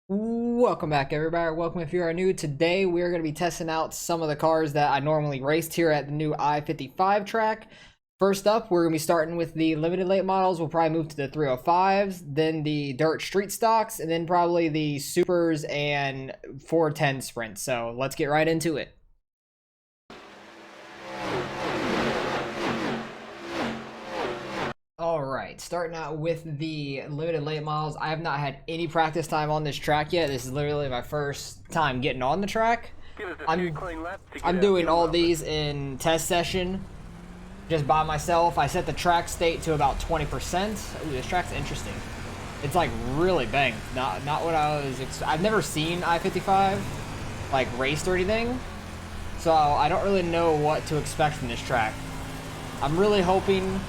Welcome back, everybody. Welcome if you are new. Today we are going to be testing out some of the cars that I normally raced here at the new I-55 track. First up, we're going to be starting with the limited late models. We'll probably move to the 305s, then the dirt street stocks, and then probably the supers and 410 sprints. So let's get right into it. Alright, starting out with the limited late models. I have not had any practice time on this track yet. This is literally my first time getting on the track. I'm doing all these in test session just by myself. I set the track state to about 20%. Ooh, this track's interesting. It's like really banked. Not what I was I've never seen I-55 like raced or anything, so I don't really know what to expect from this track. I'm really hoping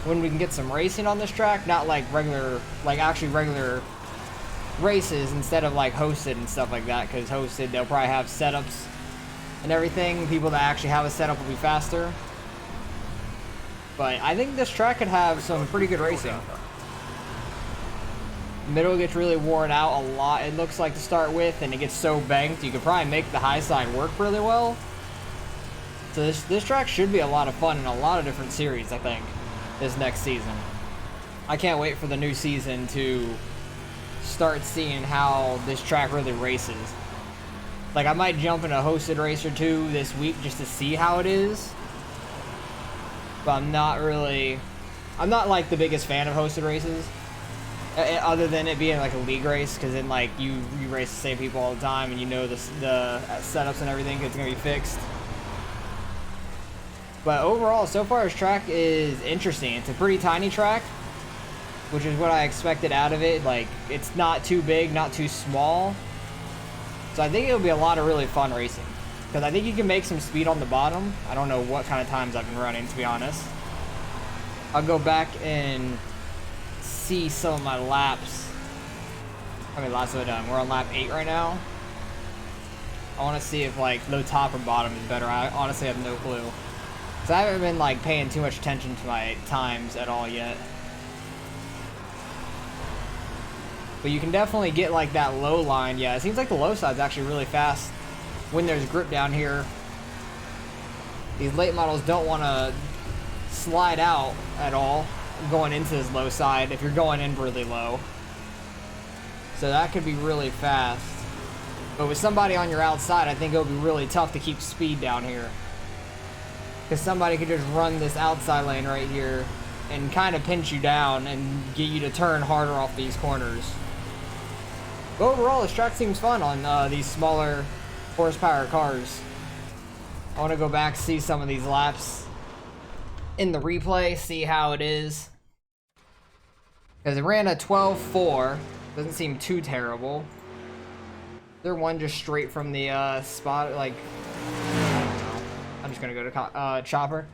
when we can get some racing on this track, not like regular, like actually regular races instead of like hosted and stuff like that, because hosted they'll probably have setups and everything. People that actually have a setup will be faster. But I think this track could have some pretty good racing. Middle gets really worn out a lot, it looks like, to start with, and it gets so banked you could probably make the high side work really well. So this track should be a lot of fun in a lot of different series, I think, this next season. I can't wait for the new season to start seeing how this track really races. Like, I might jump in a hosted race or two this week just to see how it is, but I'm not like the biggest fan of hosted races, other than it being like a league race, because then like you race the same people all the time and you know the setups and everything, it's gonna be fixed. But overall, so far, this track is interesting. It's a pretty tiny track, which is what I expected out of it. Like, it's not too big, not too small. So I think it'll be a lot of really fun racing, because I think you can make some speed on the bottom. I don't know what kind of times I've been running, to be honest. I'll go back and see some of my laps. How many laps have I done? We're on lap 8 right now. I want to see if like low top or bottom is better. I honestly have no clue. So I haven't been like paying too much attention to my times at all yet. But you can definitely get like that low line. Yeah, it seems like the low side's actually really fast when there's grip down here. These late models don't want to slide out at all going into this low side if you're going in really low. So that could be really fast. But with somebody on your outside, I think it'll be really tough to keep speed down here, because somebody could just run this outside lane right here and kind of pinch you down and get you to turn harder off these corners. But overall, this track seems fun on these smaller horsepower cars. I want to go back, see some of these laps in the replay, see how it is. Because it ran a 12.4. Doesn't seem too terrible. There one just straight from the spot, like... I'm just gonna go to chopper.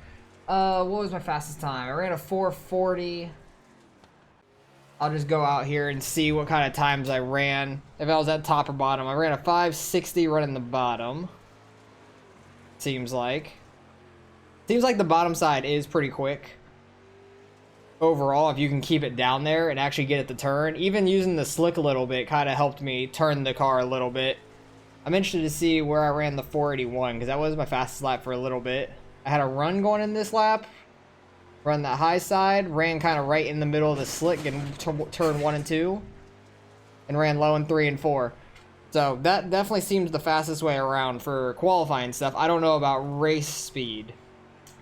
What was my fastest time? I ran a 4:40. I'll just go out here and see what kind of times I ran. If I was at top or bottom, I ran a 5:60 running the bottom. Seems like the bottom side is pretty quick. Overall, if you can keep it down there and actually get it to turn, even using the slick a little bit kind of helped me turn the car a little bit. I'm interested to see where I ran the 481, because that was my fastest lap for a little bit. I had a run going in this lap. Run that high side, ran kind of right in the middle of the slick and turn 1 and 2. And ran low in 3 and 4. So that definitely seems the fastest way around for qualifying stuff. I don't know about race speed.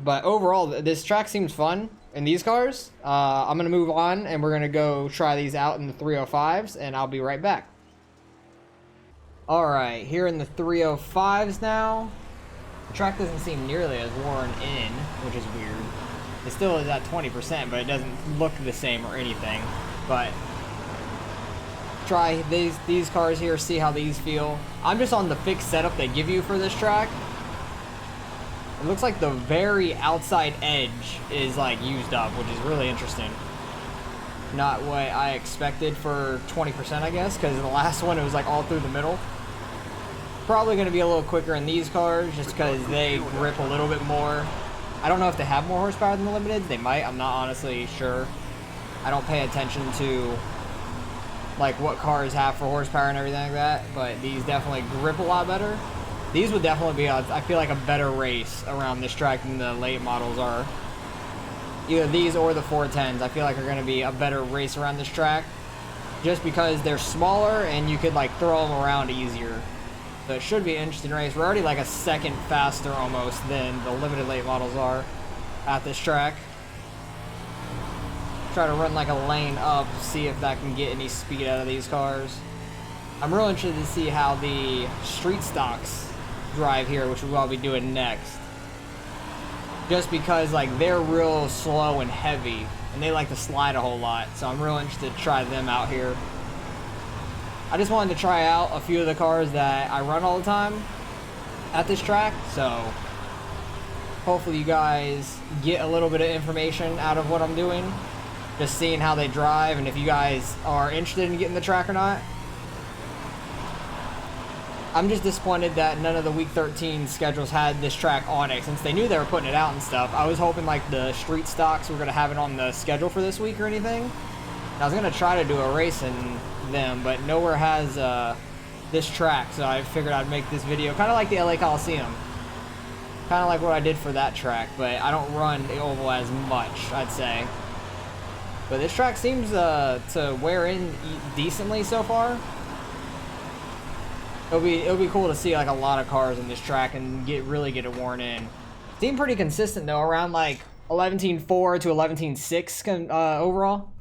But overall, this track seems fun in these cars. I'm going to move on and we're going to go try these out in the 305s, and I'll be right back. Alright, here in the 305s now. The track doesn't seem nearly as worn in, which is weird. It still is at 20%, but it doesn't look the same or anything. But try these cars here, see how these feel. I'm just on the fixed setup they give you for this track. It looks like the very outside edge is like used up, which is really interesting. Not what I expected for 20%, I guess, because in the last one it was like all through the middle. Probably going to be a little quicker in these cars just because they grip a little bit more. I don't know if they have more horsepower than the Limiteds. They might. I'm not honestly sure. I don't pay attention to like what cars have for horsepower and everything like that, but these definitely grip a lot better. These would definitely be, I feel like, a better race around this track than the late models are. Either these or the 410s, I feel like are going to be a better race around this track, just because they're smaller and you could like throw them around easier. So it should be an interesting race. We're already like a second faster almost than the limited late models are at this track. Try to run like a lane up, see if that can get any speed out of these cars. I'm real interested to see how the street stocks drive here, which we'll be doing next. Just because like they're real slow and heavy, and they like to slide a whole lot, so I'm real interested to try them out here. I just wanted to try out a few of the cars that I run all the time at this track, so hopefully you guys get a little bit of information out of what I'm doing, just seeing how they drive, and if you guys are interested in getting the track or not. I'm just disappointed that none of the week 13 schedules had this track on it, since they knew they were putting it out and stuff. I was hoping like the street stocks were going to have it on the schedule for this week or anything. I was going to try to do a race in them, but nowhere has this track, so I figured I'd make this video kind of like the LA Coliseum. Kind of like what I did for that track, but I don't run the oval as much, I'd say. But this track seems to wear in decently so far. It'll be cool to see like a lot of cars in this track and really get it worn in. Seemed pretty consistent though, around like 11.4 to 11.6 overall.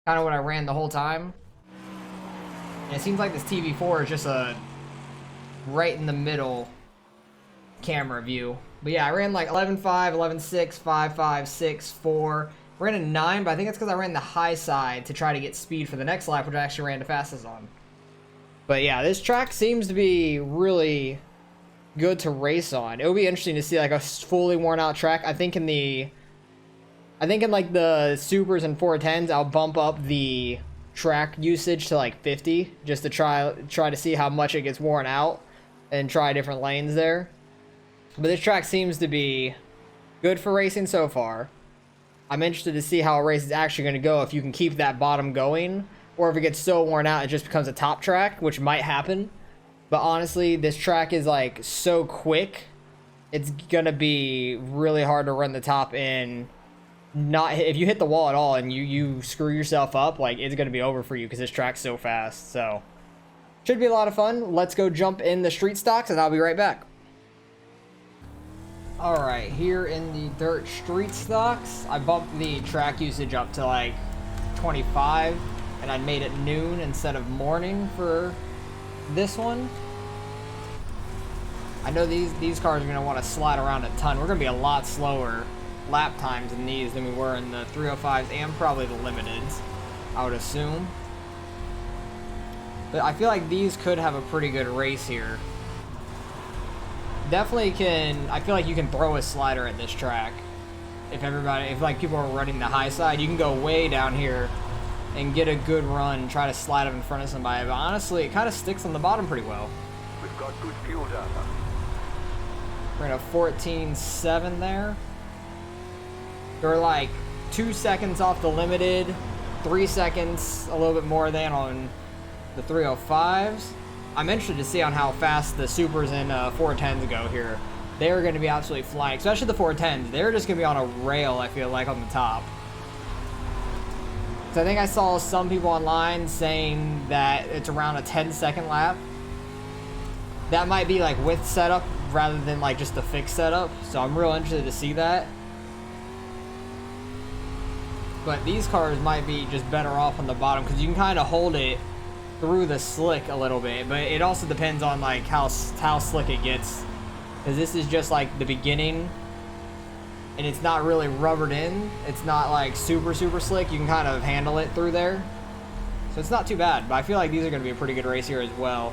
Kind of what I ran the whole time. And it seems like this TV4 is just a right in the middle camera view. But yeah, I ran like 11.5, 11.6, 5.5, 6, 4. Ran a 9, but I think it's because I ran the high side to try to get speed for the next lap, which I actually ran the fastest on. But yeah, this track seems to be really good to race on. It would be interesting to see like a fully worn out track. I think in like the Supers and 410s, I'll bump up the track usage to like 50 just to try to see how much it gets worn out and try different lanes there. But this track seems to be good for racing so far. I'm interested to see how a race is actually going to go, if you can keep that bottom going, or if it gets so worn out it just becomes a top track, which might happen. But honestly, this track is like so quick, it's gonna be really hard to run the top in. If you hit the wall at all and you screw yourself up, like it's gonna be over for you because this track's so fast. So should be a lot of fun. Let's go jump in the street stocks and I'll be right back. Alright, here in the dirt street stocks, I bumped the track usage up to like 25. And I made it noon instead of morning for this one. I know these cars are going to want to slide around a ton. We're going to be a lot slower lap times in these than we were in the 305s and probably the limiteds, I would assume. But I feel like these could have a pretty good race here. Definitely can. I feel like you can throw a slider at this track. If like people are running the high side, you can go way down here and get a good run, try to slide up in front of somebody. But honestly, it kind of sticks on the bottom pretty well. We've got good fuel data. We're in a 14.7 there. They're like 2 seconds off the limited, 3 seconds, a little bit more than on the 305s. I'm interested to see on how fast the Supers and 410s go here. They're going to be absolutely flying, especially the 410s. They're just going to be on a rail, I feel like, on the top. So I think I saw some people online saying that it's around a 10-second lap. That might be like with setup rather than like just the fixed setup. So I'm real interested to see that. But these cars might be just better off on the bottom because you can kind of hold it through the slick a little bit. But it also depends on like how slick it gets. Because this is just like the beginning. And it's not really rubbered in. It's not like super slick. You can kind of handle it through there. So it's not too bad. But I feel like these are going to be a pretty good race here as well.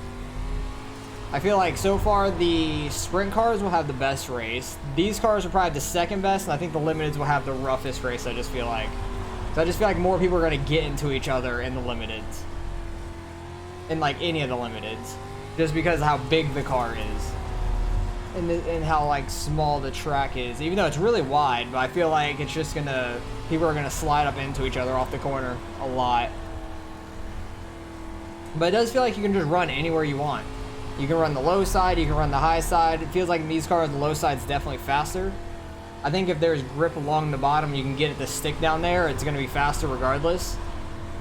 I feel like so far the sprint cars will have the best race. These cars are probably the second best. And I think the limiteds will have the roughest race, I just feel like. So I just feel like more people are going to get into each other in the limiteds. In like any of the limiteds. Just because of how big the car is. And how like small the track is, even though it's really wide, but I feel like it's just people are gonna slide up into each other off the corner a lot. But it does feel like you can just run anywhere you want. You can run the low side, you can run the high side. It feels like in these cars, the low side's definitely faster. I think if there's grip along the bottom, you can get it to stick down there. It's going to be faster regardless.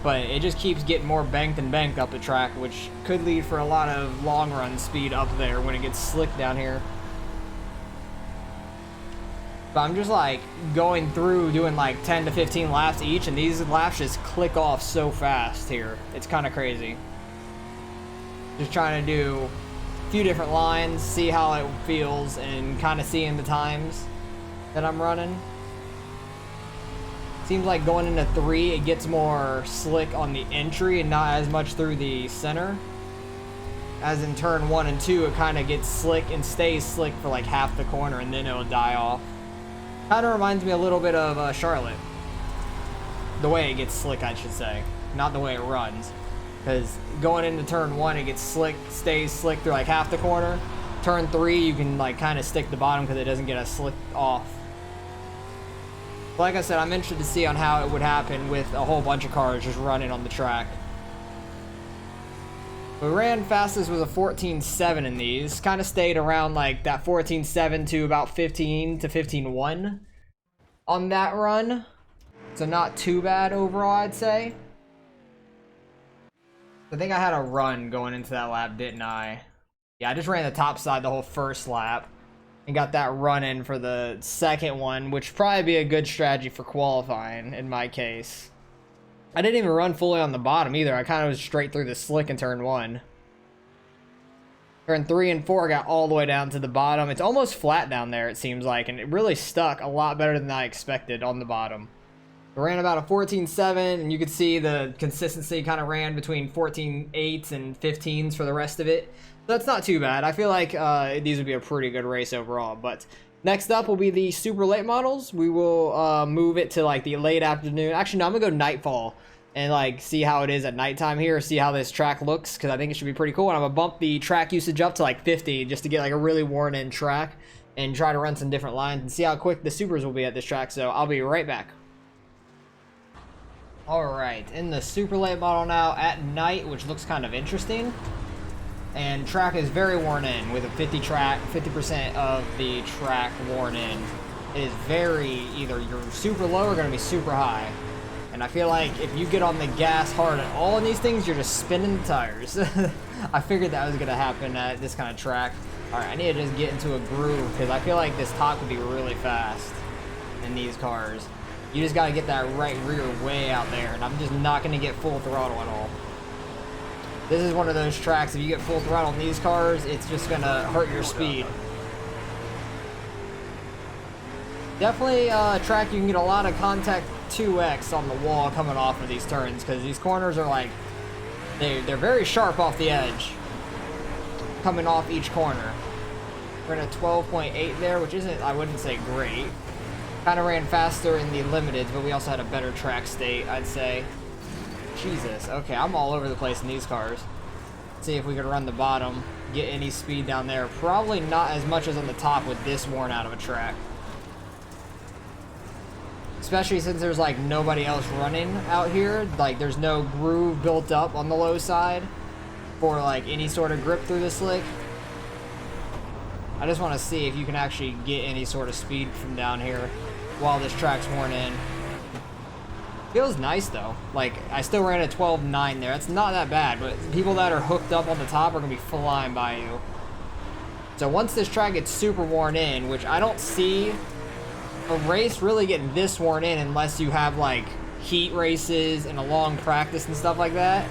But it just keeps getting more banked and banked up the track, which could lead for a lot of long run speed up there when it gets slick down here. But I'm just like going through doing like 10 to 15 laps each, and these laps just click off so fast here. It's kind of crazy. Just trying to do a few different lines, see how it feels, and kind of seeing the times that I'm running. Seems like going into 3, it gets more slick on the entry and not as much through the center. As in turn 1 and 2, it kind of gets slick and stays slick for like half the corner, and then it'll die off. Kind of reminds me a little bit of Charlotte. The way it gets slick, I should say. Not the way it runs. Because going into turn 1, it gets slick, stays slick through like half the corner. Turn 3, you can like kind of stick the bottom because it doesn't get as slick off. Like I said, I'm interested to see on how it would happen with a whole bunch of cars just running on the track. We ran fastest was a 14.7 in these. Kind of stayed around like that 14.7 to about 15 to 15.1 on that run. So not too bad overall, I'd say. I think I had a run going into that lap, didn't I? Yeah, I just ran the top side the whole first lap. And got that run in for the second one, which would probably be a good strategy for qualifying in my case. I didn't even run fully on the bottom either. I kind of was straight through the slick in turn 1. Turn 3 and 4 got all the way down to the bottom. It's almost flat down there, it seems like, and it really stuck a lot better than I expected on the bottom. I ran about a 14.7, and you could see the consistency kind of ran between 14.8s and 15s for the rest of it. So that's not too bad. I feel like these would be a pretty good race overall. But next up will be the super late models. We will move it to like the late afternoon. Actually, no, I'm gonna go nightfall and like see how it is at nighttime here, see how this track looks, because I think it should be pretty cool. And I'm gonna bump the track usage up to like 50 just to get like a really worn in track and try to run some different lines and see how quick the supers will be at this track. So I'll be right back. Alright, in the super late model now at night, which looks kind of interesting. And track is very worn in with a 50% of the track worn in. It is very, either you're super low or going to be super high. And I feel like if you get on the gas hard at all in these things, you're just spinning the tires. I figured that was going to happen at this kind of track. Alright, I need to just get into a groove because I feel like this top could be really fast in these cars. You just got to get that right rear way out there, and I'm just not going to get full throttle at all. This is one of those tracks, if you get full throttle in these cars, it's just going to hurt your speed. Definitely a track you can get a lot of contact 2x on the wall coming off of these turns, because these corners are like, they're very sharp off the edge, coming off each corner. We're in a 12.8 there, which isn't, I wouldn't say great. Kind of ran faster in the limiteds, but we also had a better track state, I'd say. Jesus, okay, I'm all over the place in these cars. Let's see if we could run the bottom, get any speed down there. Probably not as much as on the top with this worn out of a track. Especially since there's like nobody else running out here. Like there's no groove built up on the low side for like any sort of grip through the slick. I just want to see if you can actually get any sort of speed from down here while this track's worn in. Feels nice though. Like I still ran a 12.9 there. That's not that bad, but people that are hooked up on the top are gonna be flying by you. So once this track gets super worn in, which I don't see a race really getting this worn in unless you have like heat races and a long practice and stuff like that.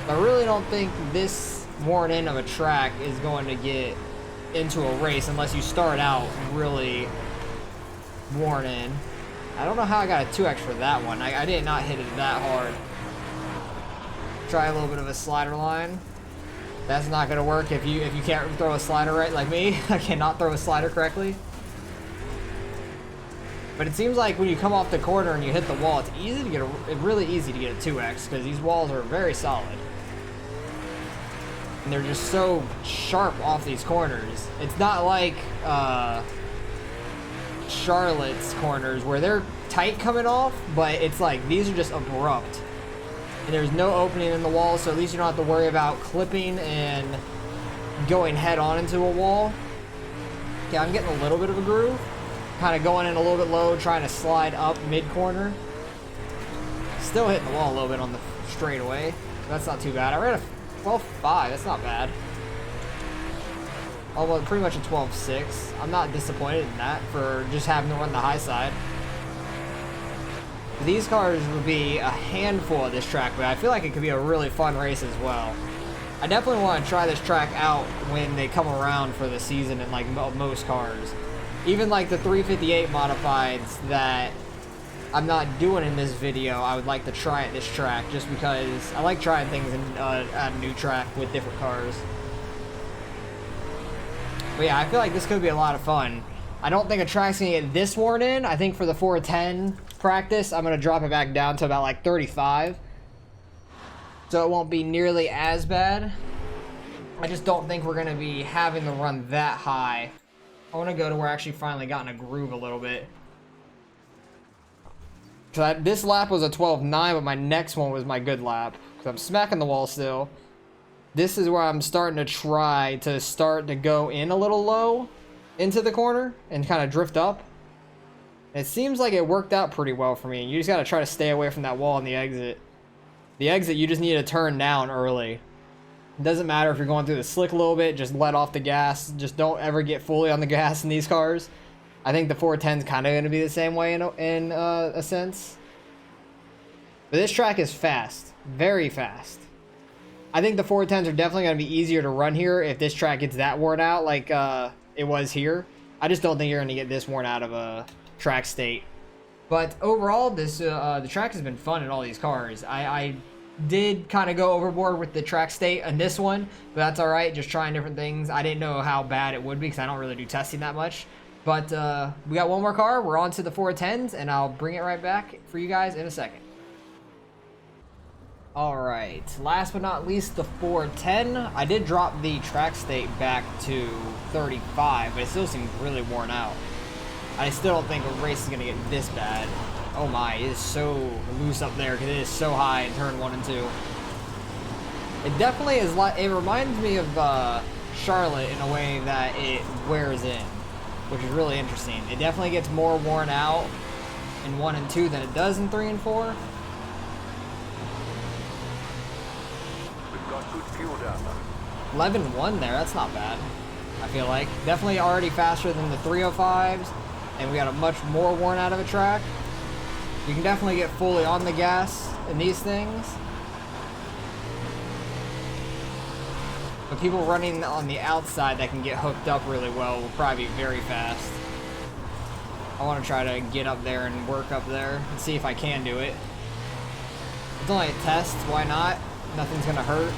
I really don't think this worn in of a track is going to get into a race unless you start out really worn in. I don't know how I got a 2x for that one. I did not hit it that hard. Try a little bit of a slider line. That's not going to work if you can't throw a slider right like me. I cannot throw a slider correctly. But it seems like when you come off the corner and you hit the wall, it's easy to get really easy to get a 2x because these walls are very solid. And they're just so sharp off these corners. It's not like Charlotte's corners where they're tight coming off, but it's like these are just abrupt. And there's no opening in the wall, so at least you don't have to worry about clipping and going head on into a wall. Yeah, I'm getting a little bit of a groove. Kind of going in a little bit low, trying to slide up mid-corner. Still hitting the wall a little bit on the straightaway. That's not too bad. I ran a 12.5. That's not bad. Although pretty much a 12.6. I'm not disappointed in that for just having to run the high side. These cars would be a handful of this track, but I feel like it could be a really fun race as well. I definitely want to try this track out when they come around for the season in like most cars. Even like the 358 modifieds that I'm not doing in this video, I would like to try at this track just because I like trying things at a new track with different cars. But yeah, I feel like this could be a lot of fun. I don't think a track's gonna get this worn in. I think for the 410 practice, I'm gonna drop it back down to about like 35. So it won't be nearly as bad. I just don't think we're gonna be having to run that high. I wanna go to where I actually finally got in a groove a little bit. So this lap was a 12.9, but my next one was my good lap. Because I'm smacking the wall still. This is where I'm starting to try to go in a little low into the corner and kind of drift up. It seems like it worked out pretty well for me. You just got to try to stay away from that wall on the exit. The exit, you just need to turn down early. It doesn't matter if you're going through the slick a little bit, just let off the gas. Just don't ever get fully on the gas in these cars. I think the 410 is kind of going to be the same way in a sense. But this track is fast. Very fast. I think the 410s are definitely going to be easier to run here if this track gets that worn out like it was here. I just don't think you're going to get this worn out of a track state. But overall, the track has been fun in all these cars. I did kind of go overboard with the track state on this one, but that's all right. Just trying different things. I didn't know how bad it would be because I don't really do testing that much. But we got one more car. We're on to the 410s, and I'll bring it right back for you guys in a second. Alright, last but not least, the 410. I did drop the track state back to 35, but it still seems really worn out. I still don't think a race is going to get this bad. Oh my, it is so loose up there because it is so high in turn 1 and 2. It definitely is, it reminds me of Charlotte in a way that it wears in, which is really interesting. It definitely gets more worn out in 1 and 2 than it does in 3 and 4. We've got good fuel down there. 11.1 there, that's not bad. I feel like definitely already faster than the 305s, and we got a much more worn out of a track. You can definitely get fully on the gas in these things, but people running on the outside that can get hooked up really well will probably be very fast. I want to try to get up there and work up there and see if I can do it. It's only a test, why not? Nothing's gonna hurt.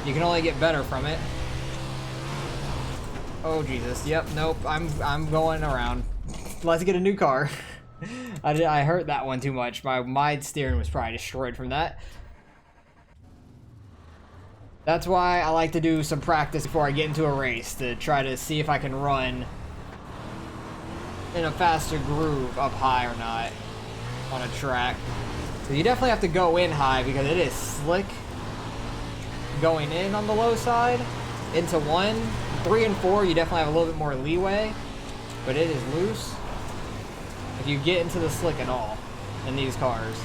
You can only get better from it. Oh Jesus, yep, nope, I'm going around. Let's get a new car. I hurt that one too much. My steering was probably destroyed from that. That's why I like to do some practice before I get into a race, to try to see if I can run in a faster groove up high or not on a track. So you definitely have to go in high because it is slick going in on the low side into 1. 3 and 4 you definitely have a little bit more leeway, but it is loose if you get into the slick at all in these cars.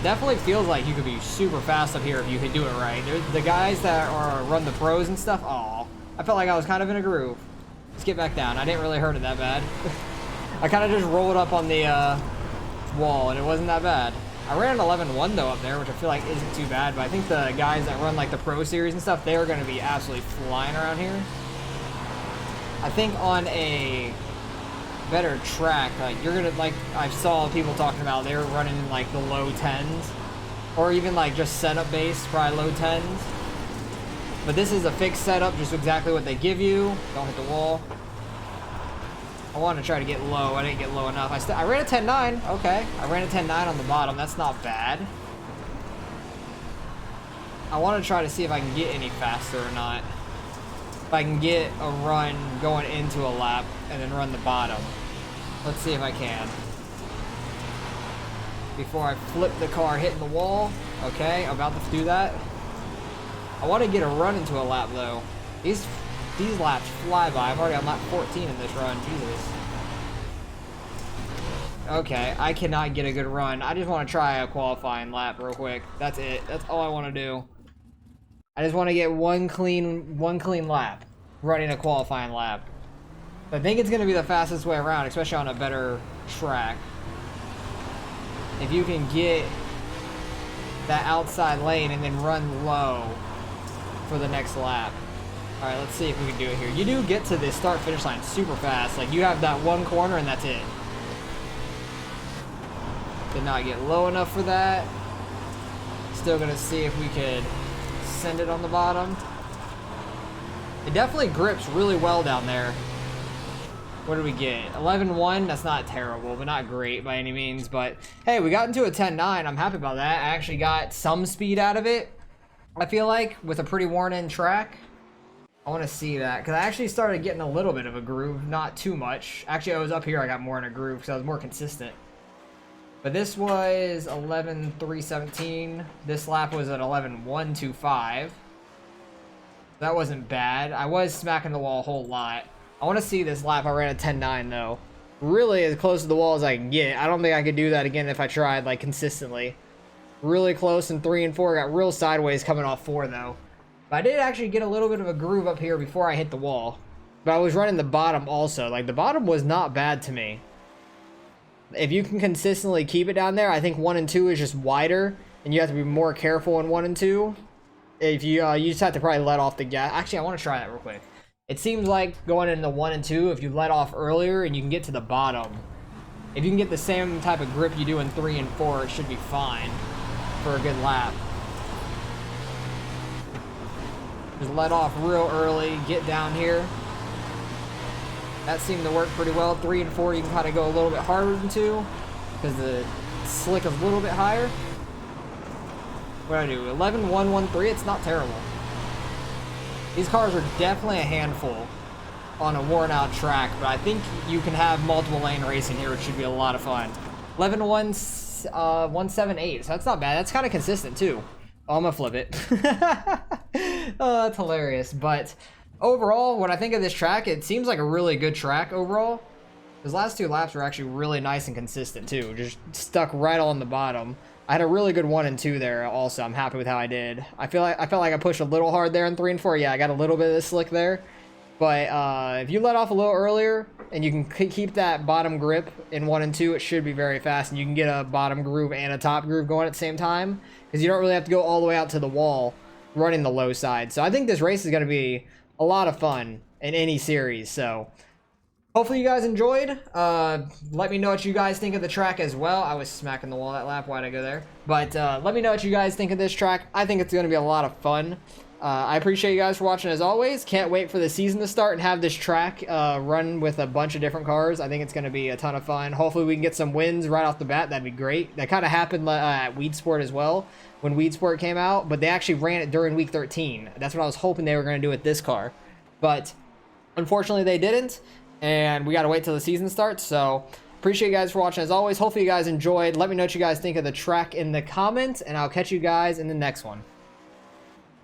Definitely feels like you could be super fast up here if you could do it right. The guys that run the pros and stuff, aw, I felt like I was kind of in a groove. Let's get back down. I didn't really hurt it that bad. I kind of just rolled up on the wall and it wasn't that bad. I ran an 11.1 though up there, which I feel like isn't too bad, but I think the guys that run like the Pro Series and stuff, they are going to be absolutely flying around here. I think on a better track, like you're going to, like I saw people talking about, they were running in like the low 10s, or even like just setup base, probably low 10s. But this is a fixed setup, just exactly what they give you. Don't hit the wall. I want to try to get low. I didn't get low enough. I ran a 10.9. Okay. I ran a 10.9 on the bottom. That's not bad. I want to try to see if I can get any faster or not. If I can get a run going into a lap and then run the bottom. Let's see if I can. before I flip the car hitting the wall. Okay, I'm about to do that. I want to get a run into a lap though. These laps fly by. I'm already on lap 14 in this run. Jesus. Okay, I cannot get a good run. I just want to try a qualifying lap real quick. That's it. That's all I want to do. I just want to get one clean lap, running a qualifying lap. I think it's going to be the fastest way around, especially on a better track. If you can get that outside lane and then run low for the next lap. All right, let's see if we can do it here. You do get to the start-finish line super fast. Like, you have that one corner and that's it. Did not get low enough for that. Still gonna see if we could send it on the bottom. It definitely grips really well down there. What did we get? 11.1. That's not terrible, but not great by any means. But hey, we got into a 10.9. I'm happy about that. I actually got some speed out of it, I feel like, with a pretty worn-in track. I want to see that, because I actually started getting a little bit of a groove, not too much. Actually, I was up here, I got more in a groove, because I was more consistent. But this was 11.317. This lap was at 11.125. That wasn't bad. I was smacking the wall a whole lot. I want to see this lap. I ran a 10.9 though. Really as close to the wall as I can get. I don't think I could do that again if I tried like consistently. Really close in 3 and 4. Got real sideways coming off 4 though. But I did actually get a little bit of a groove up here before I hit the wall. But I was running the bottom also. Like the bottom was not bad to me. If you can consistently keep it down there, I think 1 and 2 is just wider. And you have to be more careful in 1 and 2. If you you just have to probably let off the gas. Actually, I want to try that real quick. It seems like going into 1 and 2, if you let off earlier and you can get to the bottom, if you can get the same type of grip you do in 3 and 4, it should be fine for a good lap. Just let off real early, get down here. That seemed to work pretty well. 3 and 4, you can kind of go a little bit harder than 2 because the slick is a little bit higher. What do I do? 11.113. It's not terrible. These cars are definitely a handful on a worn-out track, but I think you can have multiple lane racing here, which should be a lot of fun. 11.178. So that's not bad. That's kind of consistent too. Oh, I'm gonna flip it. Oh, that's hilarious. But overall, when I think of this track, it seems like a really good track overall. Those last 2 laps were actually really nice and consistent too. Just stuck right on the bottom. I had a really good 1 and 2 there also. I'm happy with how I did. I felt like I pushed a little hard there in 3 and 4. Yeah, I got a little bit of the slick there. But if you let off a little earlier and you can keep that bottom grip in 1 and 2, it should be very fast. And you can get a bottom groove and a top groove going at the same time. Because you don't really have to go all the way out to the wall running the low side. So I think this race is going to be a lot of fun in any series. So hopefully you guys enjoyed. Let me know what you guys think of the track as well. I was smacking the wall that lap. Why'd I go there? But let me know what you guys think of this track. I think it's going to be a lot of fun. I appreciate you guys for watching as always. Can't wait for the season to start and have this track run with a bunch of different cars. I think it's going to be a ton of fun. Hopefully we can get some wins right off the bat. That'd be great. That kind of happened at Weed Sport as well when Weed Sport came out. But they actually ran it during week 13. That's what I was hoping they were going to do with this car. But unfortunately they didn't. And we got to wait till the season starts. So appreciate you guys for watching as always. Hopefully you guys enjoyed. Let me know what you guys think of the track in the comments. And I'll catch you guys in the next one.